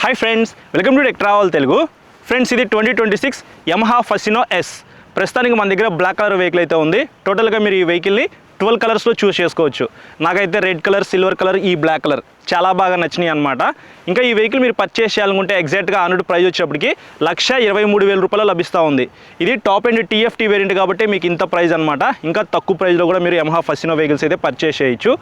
Hi friends, welcome to tech travel Telugu. Friends, ఇది 2026 Yamaha Fascino yes. ప్రస్తుతానికి మన దగ్గర బ్లాక్ కలర్ వెహికల్ అయితే ఉంది. టోటల్గా మీరు ఈ వెహికల్ని 12 కలర్స్లో చూస్ చేసుకోవచ్చు. నాకైతే రెడ్ కలర్, సిల్వర్ కలర్, ఈ బ్లాక్ కలర్ చాలా బాగా నచ్చినాయి అనమాట. ఇంకా ఈ వెహికల్ మీరు పర్చేస్ చేయాలనుకుంటే ఎగ్జాక్ట్గా ఆనుడు ప్రైస్ వచ్చేప్పటికి 1,23,000 రూపాయలు లభిస్తూ ఉంది. ఇది టాప్ అండ్ TFT వేరియంట్ కాబట్టి మీకు ఇంత ప్రైస్ అనమాట. ఇంకా తక్కువ ప్రైస్లో కూడా మీరు యమహా ఫసినో వెహికల్స్ అయితే పర్చేస్ చేయొచ్చు.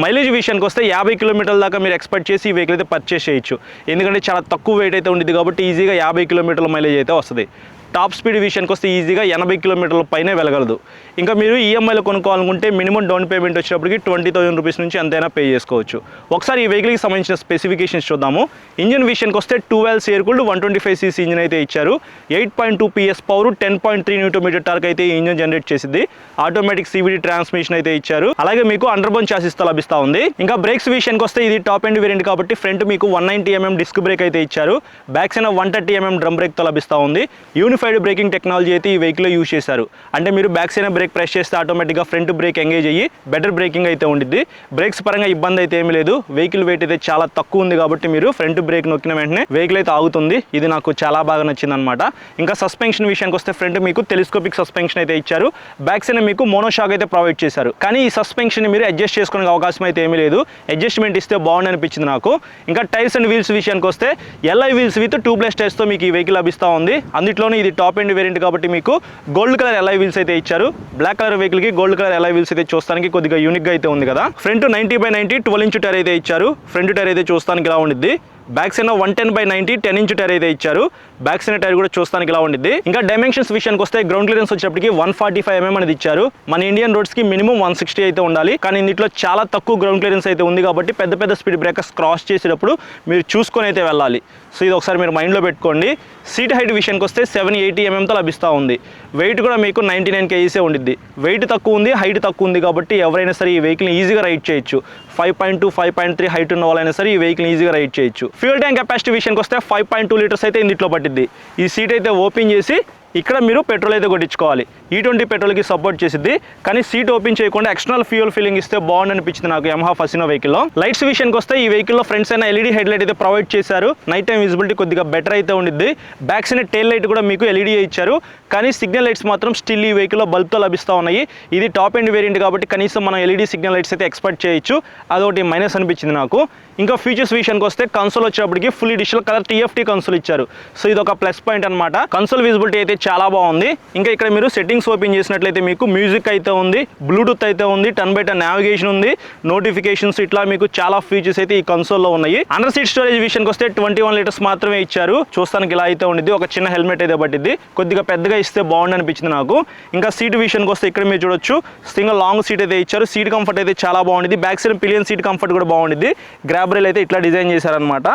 మైలేజ్ విషయానికి వస్తే 50 కిలోమీటర్ల దాకా మీరు ఎక్స్పెక్ట్ చేసి ఈ వెహికల్ అయితే పర్చేస్ చేయొచ్చు. ఎందుకంటే చాలా తక్కువ వెయిట్ అయితే ఉంటుంది కాబట్టి ఈజీగా 50 కిలోమీటర్ల మైలేజ్ అయితే వస్తుంది. టాప్ స్పీడ్ విషయానికి వస్తే ఈజీగా 80 కిలోమీటర్ల పైనే వెళ్ళగలదు. ఇంకా మీరు ఈఎంఐలో కొనుక్కోవాలనుకుంటే మినిమం డౌన్ పేమెంట్ వచ్చేటప్పటికి 20,000 రూపీస్ నుంచి ఎంతైనా పే చేసుకోవచ్చు. ఒకసారి ఈ వెహికల్కి సంబంధించిన స్పెసిఫికేషన్స్ చూద్దాము. ఇంజిన్ విషయానికి వస్తే 12 ఎయిర్ కూల్డ్ 125cc ఇంజిన్ అయితే ఇచ్చారు. 8.2 PS పవర్, 10.3 Nm టార్క్ అయితే ఈ ఇంజిన్ జనరేట్ చేసింది. ఆటోమేటిక్ CVT ట్రాన్స్మిషన్ అయితే ఇచ్చారు. అలాగే మీకు అండర్బోన్ చాసిస్తో లభిస్తూ ఉంది. ఇంకా బ్రేక్స్ విషయానికి వస్తే ఇది టాప్ ఎండ్ వేరియంట్ కాబట్టి ఫ్రంట్ మీకు 190mm డిస్క్ బ్రేక్ అయితే ఇచ్చారు. బ్యాక్ సైడ్ 130mm డ్రమ్ బ్రేక్తో లభిస్తూ ఉంది. యూనిఫైడ్ బ్రేకింగ్ టెక్నాలజీ అయితే ఈ వెహికల్లో యూజ్ చేశారు. అంటే మీరు బ్యాక్ సైడ్ బ్రేక్ ప్రెస్ చేస్తే ఆటోమేటిక్గా ఫ్రంట్ బ్రేక్ ఎంగేజ్ అయ్యి బెటర్ బ్రేకింగ్ అయితే ఉండిద్ది. బ్రేక్స్ పరంగా ఇబ్బంది అయితే ఏమీ లేదు. వెహికల్ వెయిట్ అయితే చాలా తక్కువ ఉంది కాబట్టి మీరు ఫ్రంట్ బ్రేక్ నొక్కిన వెంటనే వెహికల్ అయితే ఆగుతుంది. ఇది నాకు చాలా బాగా నచ్చింది అనమాట. ఇంకా సస్పెన్షన్ విషయానికి వస్తే ఫ్రంట్ మీకు టెలిస్కోపిక్ సస్పెన్షన్ అయితే ఇచ్చారు. బ్యాక్ సైడ్ మీకు మోనోషాక్ అయితే ప్రొవైడ్ చేశారు. కానీ ఈ సస్పెన్షన్ మీరు అడ్జస్ట్ చేసుకునే అవకాశం అయితే ఏమీ లేదు. అడ్జస్ట్మెంట్ ఇస్తే బాగుంది అనిపించింది నాకు. ఇంకా టైర్స్ అండ్ వీల్స్ విషయానికి వస్తే LI వీల్స్ విత్ 2+ టైర్స్తో మీకు ఈ వెహికల్ లభిస్తూ ఉంది. అందులోనే ఇది టాప్ ఎండ్ వేరియంట్ కాబట్టి మీకు గోల్డ్ కలర్ LI వీల్స్ అయితే ఇచ్చారు. బ్లాక్ కలర్ వెహికల్ కి గోల్డ్ కలర్ LI వీల్స్ అయితే చూస్తానికి కొద్దిగా యూనిక్ గా అయితే ఉంది కదా. ఫ్రంట్ 90/90 12 ఇంచ్ టైర్ అయితే ఇచ్చారు. ఫ్రంట్ టైర్ అయితే చూస్తానికి ఇలా ఉండిద్ది. బ్యాక్ సైడ్ 110/90 10 ఇంచ్ టైర్ అయితే ఇచ్చారు. బ్యాక్ సైడ్ టైర్ కూడా చూస్తానికి ఇలా ఉండిద్ది. ఇంకా డైమెన్షన్స్ విషయానికి వస్తే గ్రౌండ్ క్లియరెన్స్ వచ్చేప్పటికి 145mm అనేది ఇచ్చారు. మన ఇండియన్ రోడ్స్ కి మినిమం 160 అయితే ఉండాలి. కానీ ఇందులో చాలా తక్కువ గ్రౌండ్ క్లియరెన్స్ అయితే ఉంది కాబట్టి పెద్ద పెద్ద స్పీడ్ బ్రేకర్స్ క్రాస్ చేసేటప్పుడు మీరు చూసుకొని అయితే వెళ్ళాలి. సో ఇది ఒకసారి మీరు మైండ్లో పెట్టుకోండి. సీట్ హైట్ విషయానికి వస్తే 780mmతో లభిస్తూ ఉంది. వెయిట్ కూడా మీకు 99 kgs ఉండిద్ది. వెయిట్ తక్కువ ఉంది, హైట్ తక్కువ ఉంది కాబట్టి ఎవరైనా సరే ఈ వెహికల్ని ఈజీగా రైడ్ చేయొచ్చు. 5.2, 5.3 హైట్ ఉన్న వాళ్ళైనా సరే ఈ వెహికల్ని ఈజీగా రైడ్ చేయొచ్చు. ఫ్యూల్ ట్యాంక్ కెపాసిటీ విషయానికి వస్తే 5.2 లీటర్స్ అయితే ఇందులో పట్టిద్ది. ఈ సీట్ అయితే ఓపెన్ చేసి ఇక్కడ మీరు పెట్రోల్ అయితే కొట్టించుకోవాలి. E20 పెట్రోల్కి సపోర్ట్ చేసిద్ది. కానీ సీట్ ఓపెన్ చేయకుండా ఎక్స్టర్నల్ ఫ్యూయల్ ఫీలింగ్ ఇస్తే బాగుంది అనిపించింది నాకు యమహా ఫసినో వెహికల్లో. లైట్స్ విషయానికి వస్తే ఈ వెహికల్లో front side LED head light అయితే ప్రొవైడ్ చేశారు. నైట్ టైం విజిబిలిటీ కొద్దిగా బెటర్ అయితే ఉండిద్ది. బ్యాక్ సైడ్ టెయిల్ లైట్ కూడా మీకు LED ఇచ్చారు. కానీ సిగ్నల్ లైట్స్ మాత్రం స్టిల్ ఈ వెహికల్లో బల్బ్తో లభిస్తూ ఉన్నాయి. ఇది టాప్ ఎండ్ వేరియంట్ కాబట్టి కనీసం మనం LED సిగ్నల్ లైట్స్ అయితే ఎక్స్పెక్ట్ చేయొచ్చు. అదొకటి మైనస్ అనిపించింది నాకు. ఇంకా ఫీచర్స్ విషయానికి వస్తే కన్సోల్ వచ్చేప్పటికి full digital colour TFT console ఇచ్చారు. సో ఇది ఒక ప్లస్ పాయింట్ అనమాట. కన్సోల్ విజిబిలిటీ అయితే చాలా బాగుంది. ఇంకా ఇక్కడ మీరు సెట్టింగ్స్ ఓపెన్ చేసినట్లయితే మీకు మ్యూజిక్ అయితే ఉంది, బ్లూటూత్ అయితే ఉంది, 10/10 నావిగేషన్ ఉంది, నోటిఫికేషన్స్, ఇట్లా మీకు చాలా ఫీచర్స్ అయితే ఈ కన్సోల్లో ఉన్నాయి. అండర్ సీట్ స్టోరేజ్ విషయానికి వస్తే 21 లీటర్స్ మాత్రమే ఇచ్చారు. చూస్తానికి ఇలా అయితే ఉండిద్ది. ఒక చిన్న హెల్మెట్ అయితే పట్టిద్ది. కొద్దిగా పెద్దగా ఇస్తే బాగుంది అనిపించింది నాకు. ఇంకా సీట్ విషయానికి వస్తే ఇక్కడ మీరు చూడొచ్చు సింగిల్ లాంగ్ సీట్ అయితే ఇచ్చారు. సీట్ కంఫర్ట్ అయితే చాలా బాగుంది. Back side pillion seat comfort కూడా బాగుంది. గ్రాబ్ రైల్ అయితే ఇట్లా డిజైన్ చేశారనమాట.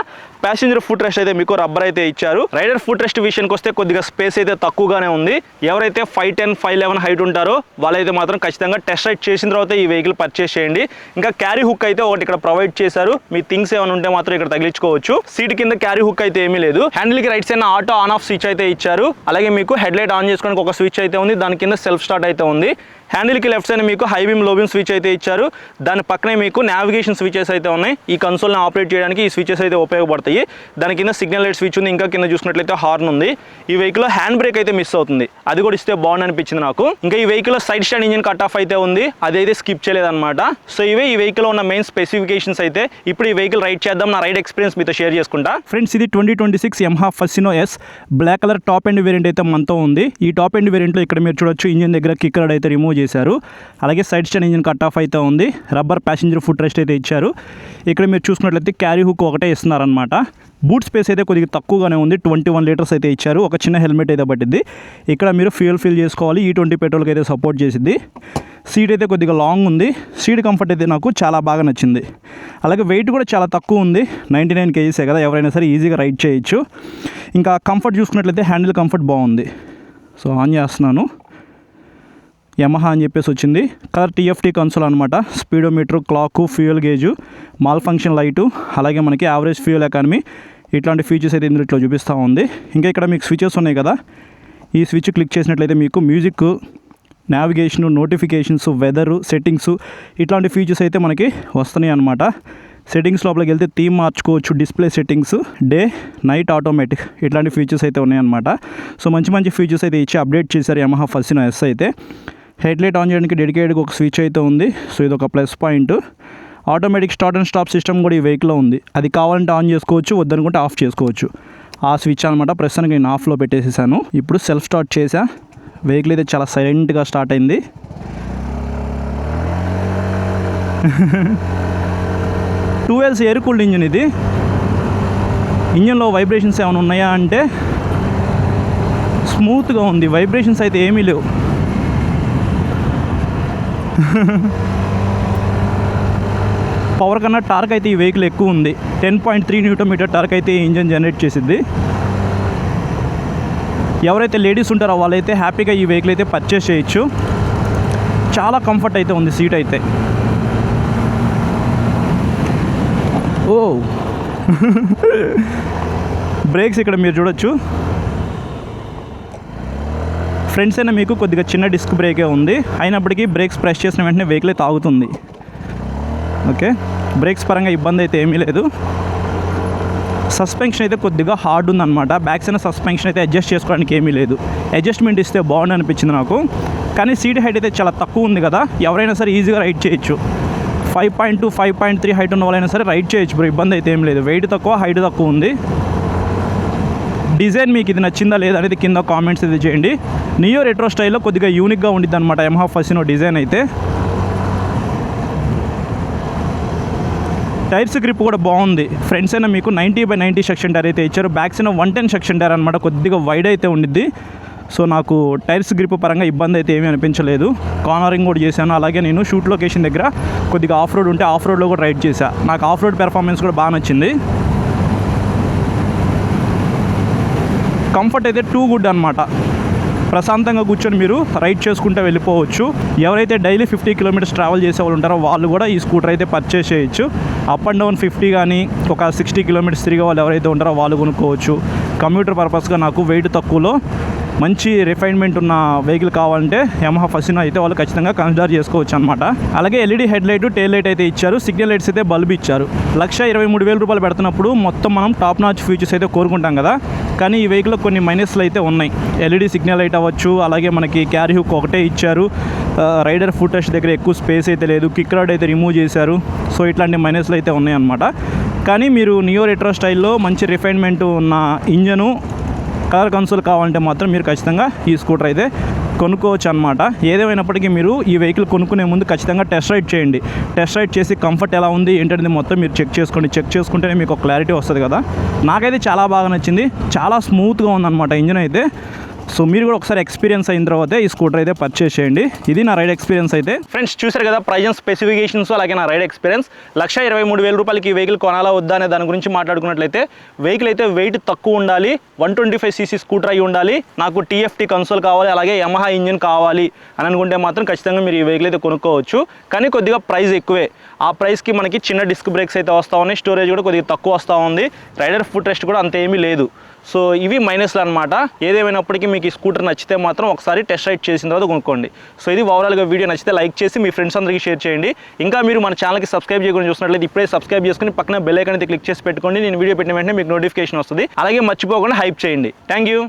ప్యాసింజర్ ఫుట్ రెస్ట్ అయితే మీకు రబ్బర్ అయితే ఇచ్చారు. రైడర్ ఫుట్ రెస్ట్ విషయానికి వస్తే కొద్దిగా స్పేస్ అయితే తక్కువగానే ఉంది. ఎవరైతే 5'10", 5'11" హైట్ ఉంటారో వాళ్ళైతే మాత్రం ఖచ్చితంగా టెస్ట్ రైడ్ చేసిన తర్వాత ఈ వెహికల్ పర్చేస్ చేయండి. ఇంకా క్యారీ హుక్ అయితే ఒకటి ఇక్కడ ప్రొవైడ్ చేశారు. మీ థింగ్స్ ఏమైనా ఉంటే మాత్రం ఇక్కడ తగిలించుకోవచ్చు. సీట్ కింద క్యారీ హుక్ అయితే ఏమీ లేదు. హ్యాండిల్ కి right side auto on off switch అయితే ఇచ్చారు. అలాగే మీకు హెడ్ లైట్ ఆన్ చేసుకోవడానికి ఒక స్విచ్ అయితే ఉంది. దాని కింద సెల్ఫ్ స్టార్ట్ అయితే ఉంది. హ్యాండిల్కి లెఫ్ట్ సైడ్ మీకు హై బీమ్, లో బీమ్ స్విచ్ అయితే ఇచ్చారు. దాని పక్కనే మీకు నావిగేషన్ స్విచెస్ అయితే ఉన్నాయి. ఈ కన్సోల్ని ఆపరేట్ చేయడానికి ఈ స్విచెస్ అయితే ఉపయోగపడతాయి. దాని కింద సిగ్నల్ లైట్ స్విచ్ ఉంది. ఇంకా కింద చూసినట్లయితే హార్న్ ఉంది. ఈ వెహికల్లో హ్యాండ్ బ్రేక్ అయితే మిస్ అవుతుంది. అది కూడా ఇస్తే బాగుంది అనిపించింది నాకు. ఇంకా ఈ వెహికల్లో side stand engine cut off అయితే ఉంది. అదైతే స్కిప్ చేయలేదన్నమాట. సో ఇవే ఈ వెహికల్లో ఉన్న మెయిన్ స్పెసిఫికేషన్స్ అయితే. ఇప్పుడు ఈ వెహికల్ రైడ్ చేద్దాం. నా రైడ్ ఎక్స్పీరియన్స్ మీతో షేర్ చేసుకుంటా. ఫ్రెండ్స్, ఇది 2026 Yamaha Fascino S black colour top end variant అయితే మనతో ఉంది. ఈ టాప్ ఎండ్ వేరియంట్లో ఇక్కడ మీరు చూడొచ్చు ఇంజిన్ దగ్గర కిక్ రాడ్ అయితే రిమూవ్ చేశారు. అలాగే side stand engine cut off అయితే ఉంది. రబ్బర్ ప్యాసింజర్ ఫుట్ రెస్ట్ అయితే ఇచ్చారు. ఇక్కడ మీరు చూసుకున్నట్లయితే క్యారీ హుక్ ఒకటే ఇస్తున్నారనమాట. బూట్ స్పేస్ అయితే కొద్దిగా తక్కువగానే ఉంది. 21 లీటర్స్ అయితే ఇచ్చారు. ఒక చిన్న హెల్మెట్ అయితే పట్టింది. ఇక్కడ మీరు ఫ్యూయల్ ఫిల్ చేసుకోవాలి. E20 పెట్రోల్కి అయితే సపోర్ట్ చేసింది. సీట్ అయితే కొద్దిగా లాంగ్ ఉంది. సీట్ కంఫర్ట్ అయితే నాకు చాలా బాగా నచ్చింది. అలాగే వెయిట్ కూడా చాలా తక్కువ ఉంది. 99 kgs కదా, ఎవరైనా సరే ఈజీగా రైడ్ చేయొచ్చు. ఇంకా కంఫర్ట్ చూసుకున్నట్లయితే హ్యాండిల్ కంఫర్ట్ బాగుంది. సో ఆన్ చేస్తున్నాను. యమహా అని చెప్పేసి వచ్చింది. కలర్ TFT కన్సోల్ అనమాట. Speedometer, clock, fuel gauge, mall function light, అలాగే మనకి యావరేజ్ ఫ్యూయల్ ఎకానమీ, ఇట్లాంటి ఫీచర్స్ అయితే ఇందులో చూపిస్తూ ఉంది. ఇంకా ఇక్కడ మీకు స్విచెస్ ఉన్నాయి కదా, ఈ స్విచ్ క్లిక్ చేసినట్లయితే మీకు music, navigation, notifications, weather, settings, ఇట్లాంటి ఫీచర్స్ అయితే మనకి వస్తున్నాయి అన్నమాట. సెట్టింగ్స్ లోపలికి వెళ్తే థీమ్ మార్చుకోవచ్చు, display settings, day night automatic ఇట్లాంటి ఫీచర్స్ అయితే ఉన్నాయన్నమాట. సో మంచి మంచి ఫీచర్స్ అయితే ఇచ్చి అప్డేట్ చేశారు యమహా ఫసినో ఎస్ అయితే. హెడ్లైట్ ఆన్ చేయడానికి డెడికేటెడ్గా ఒక స్విచ్ అయితే ఉంది. సో ఇది ఒక plus point. Automatic start and stop system కూడా ఈ వెహికల్లో ఉంది. అది కావాలంటే ఆన్ చేసుకోవచ్చు, వద్దనుకుంటే ఆఫ్ చేసుకోవచ్చు. ఆ స్విచ్ అనమాట. ప్రస్తుతానికి నేను ఆఫ్లో పెట్టేసేసాను. ఇప్పుడు సెల్ఫ్ స్టార్ట్ చేసా. వెహికల్ అయితే చాలా సైలెంట్గా స్టార్ట్ అయింది. Two wheels air cooled engine ఇది. ఇంజిన్లో వైబ్రేషన్స్ ఏమైనా ఉన్నాయా అంటే స్మూత్గా ఉంది, వైబ్రేషన్స్ అయితే ఏమీ లేవు. పవర్ కన్నా టార్క్ అయితే ఈ వెహికల్ ఎక్కువ ఉంది. 10.3 Nm టార్క్ అయితే ఈ ఇంజిన్ జనరేట్ చేసిద్ది. ఎవరైతే లేడీస్ ఉంటారో వాళ్ళైతే హ్యాపీగా ఈ వెహికల్ అయితే పర్చేస్ చేయొచ్చు. చాలా కంఫర్ట్ అయితే ఉంది సీట్ అయితే. ఓ బ్రేక్స్ ఇక్కడ మీరు చూడొచ్చు. ఫ్రంట్స్ అయినా మీకు కొద్దిగా చిన్న డిస్క్ బ్రేకే ఉంది, అయినప్పటికీ బ్రేక్స్ ప్రెస్ చేసిన వెంటనే వెహికల్ అయితే ఆగుతుంది. ఓకే, బ్రేక్స్ పరంగా ఇబ్బంది అయితే ఏమీ లేదు. సస్పెన్షన్ అయితే కొద్దిగా హార్డ్ ఉందన్నమాట. బ్యాక్ సైడ్ సస్పెన్షన్ అయితే అడ్జస్ట్ చేసుకోవడానికి ఏమీ లేదు. అడ్జస్ట్మెంట్ ఇస్తే బాగుంది అనిపించింది నాకు. కానీ సీట్ హైట్ అయితే చాలా తక్కువ ఉంది కదా, ఎవరైనా సరే ఈజీగా రైడ్ చేయొచ్చు. 5.2, 5.3 హైట్ ఉన్న వాళ్ళైనా సరే రైడ్ చేయొచ్చు బ్రో, ఇబ్బంది అయితే ఏం లేదు. వెయిట్ తక్కువ, హైట్ తక్కువ ఉంది. డిజైన్ మీకు ఇది నచ్చిందా లేదా అనేది కింద కామెంట్స్ అయితే చేయండి. నియో రెట్రో స్టైల్లో కొద్దిగా యూనిక్గా ఉండిద్ది అనమాట యమహా ఫసినో డిజైన్ అయితే. టైర్స్ గ్రిప్ కూడా బాగుంది. ఫ్రంట్స్ అయినా మీకు 90/90 సెక్షన్ టైర్ అయితే ఇచ్చారు. బ్యాక్స్ అయినా 110 సెక్షన్ టైర్ అనమాట, కొద్దిగా వైడ్ అయితే ఉండిద్ది. సో నాకు టైర్స్ గ్రిప్ పరంగా ఇబ్బంది అయితే ఏమీ అనిపించలేదు. కార్నరింగ్ కూడా చేశాను. అలాగే నేను షూట్ లొకేషన్ దగ్గర కొద్దిగా ఆఫ్ రోడ్ ఉంటే ఆఫ్ రోడ్లో కూడా రైడ్ చేశాను. నాకు ఆఫ్ రోడ్ పెర్ఫార్మెన్స్ కూడా బాగా నచ్చింది. కంఫర్ట్ అయితే టూ గుడ్ అనమాట. ప్రశాంతంగా కూర్చొని మీరు రైడ్ చేసుకుంటూ వెళ్ళిపోవచ్చు. ఎవరైతే డైలీ 50 కిలోమీటర్స్ ట్రావెల్ చేసే వాళ్ళు ఉంటారో వాళ్ళు కూడా ఈ స్కూటర్ అయితే పర్చేస్ చేయొచ్చు. అప్ అండ్ డౌన్ 50 కానీ ఒక 60 కిలోమీటర్స్ తిరిగే వాళ్ళు ఎవరైతే ఉంటారో వాళ్ళు కొనుక్కోవచ్చు. కమ్యూటర్ పర్పస్గా నాకు వెయిట్ తక్కువలో మంచి రిఫైన్మెంట్ ఉన్న వెహికల్ కావాలంటే యమహా ఫసినో అయితే వాళ్ళు ఖచ్చితంగా కన్సిడర్ చేసుకోవచ్చు అనమాట. అలాగే LED head light, tail light అయితే ఇచ్చారు. సిగ్నల్ లైట్స్ అయితే బల్బ్ ఇచ్చారు. 1,23,000 రూపాయలు పెడుతున్నప్పుడు మొత్తం మనం టాప్ నాచ్ ఫీచర్స్ అయితే కోరుకుంటాం కదా, కానీ ఈ వెహికల్లో కొన్ని మైనస్లు అయితే ఉన్నాయి. ఎల్ఈడి సిగ్నల్ లైట్ అవ్వచ్చు, అలాగే మనకి క్యారీ హుక్ ఒకటే ఇచ్చారు. రైడర్ ఫుట్ టచ్ దగ్గర ఎక్కువ స్పేస్ అయితే లేదు. కిక్ రాడ్ అయితే రిమూవ్ చేశారు. సో ఇట్లాంటి మైనస్లు అయితే ఉన్నాయన్నమాట. కానీ మీరు నియో రెట్రో స్టైల్లో మంచి రిఫైన్మెంట్ ఉన్న ఇంజను, కలర్ కన్సోల్ కావాలంటే మాత్రం మీరు ఖచ్చితంగా ఈ స్కూటర్ అయితే కొనుక్కోవచ్చు అనమాట. ఏదేమైనప్పటికీ మీరు ఈ వెహికల్ కొనుక్కునే ముందు ఖచ్చితంగా టెస్ట్ రైడ్ చేయండి. టెస్ట్ రైడ్ చేసి కంఫర్ట్ ఎలా ఉంది ఏంటనేది మొత్తం మీరు చెక్ చేసుకోండి. చెక్ చేసుకుంటేనే మీకు ఒక క్లారిటీ వస్తుంది కదా. నాకైతే చాలా బాగా నచ్చింది. చాలా స్మూత్గా ఉందన్నమాట ఇంజిన్ అయితే. సో మీరు కూడా ఒకసారి ఎక్స్పీరియన్స్ అయిన తర్వాత ఈ స్కూటర్ అయితే పర్చేస్ చేయండి. ఇది నా రైడ్ ఎక్స్పీరియన్స్ అయితే. ఫ్రెండ్స్ చూసారు కదా ప్రైజ్ అండ్ స్పెసిఫికేషన్స్, అలాగే నా రైడ్ ఎక్స్పీరియన్స్. 1,23,000 రూపాయలకి ఈ వెహికల్ కొనాలా వద్దా అనే దాని గురించి మాట్లాడుకున్నట్లయితే, వెహికల్ అయితే వెయిట్ తక్కువ ఉండాలి, 125cc స్కూటర్ అయి ఉండాలి, నాకు TFT కన్సోల్ కావాలి, అలాగే యమహా ఇంజిన్ కావాలి అని అనుకుంటే మాత్రం ఖచ్చితంగా మీరు ఈ వెహికల్ అయితే కొనుక్కోవచ్చు. కానీ కొద్దిగా ప్రైస్ ఎక్కువే. ఆ ప్రైస్కి మనకి చిన్న డిస్క్ బ్రేక్స్ అయితే వస్తూ ఉన్నాయి. స్టోరేజ్ కూడా కొద్దిగా తక్కువ వస్తూ ఉంది. రైడర్ ఫుట్ రెస్ట్ కూడా అంత ఏమీ లేదు. సో ఇవి మైనస్లు అనమాట. ఏదేమైనప్పటికీ మీకు ఈ స్కూటర్ నచ్చితే మాత్రం ఒకసారి టెస్ట్ రైడ్ చేసిన తర్వాత కొనుక్కోండి. సో ఇది ఓవరాల్గా వీడియో నచ్చితే లైక్ చేసి మీ ఫ్రెండ్స్ అందరికీ షేర్ చేయండి. ఇంకా మీరు మన ఛానల్కి సబ్స్క్రైబ్ చేయకుండా చూసినట్లయితే ఇప్పుడే సబ్స్క్రైబ్ చేసుకుని పక్కన బెల్ ఐకాన్ అయితే క్లిక్ చేసి పెట్టుకోండి. నేను వీడియో పెట్టిన వెంటనే మీకు నోటిఫికేషన్ వస్తుంది. అలాగే మర్చిపోకుండా హైప్ చేయండి. Thank you.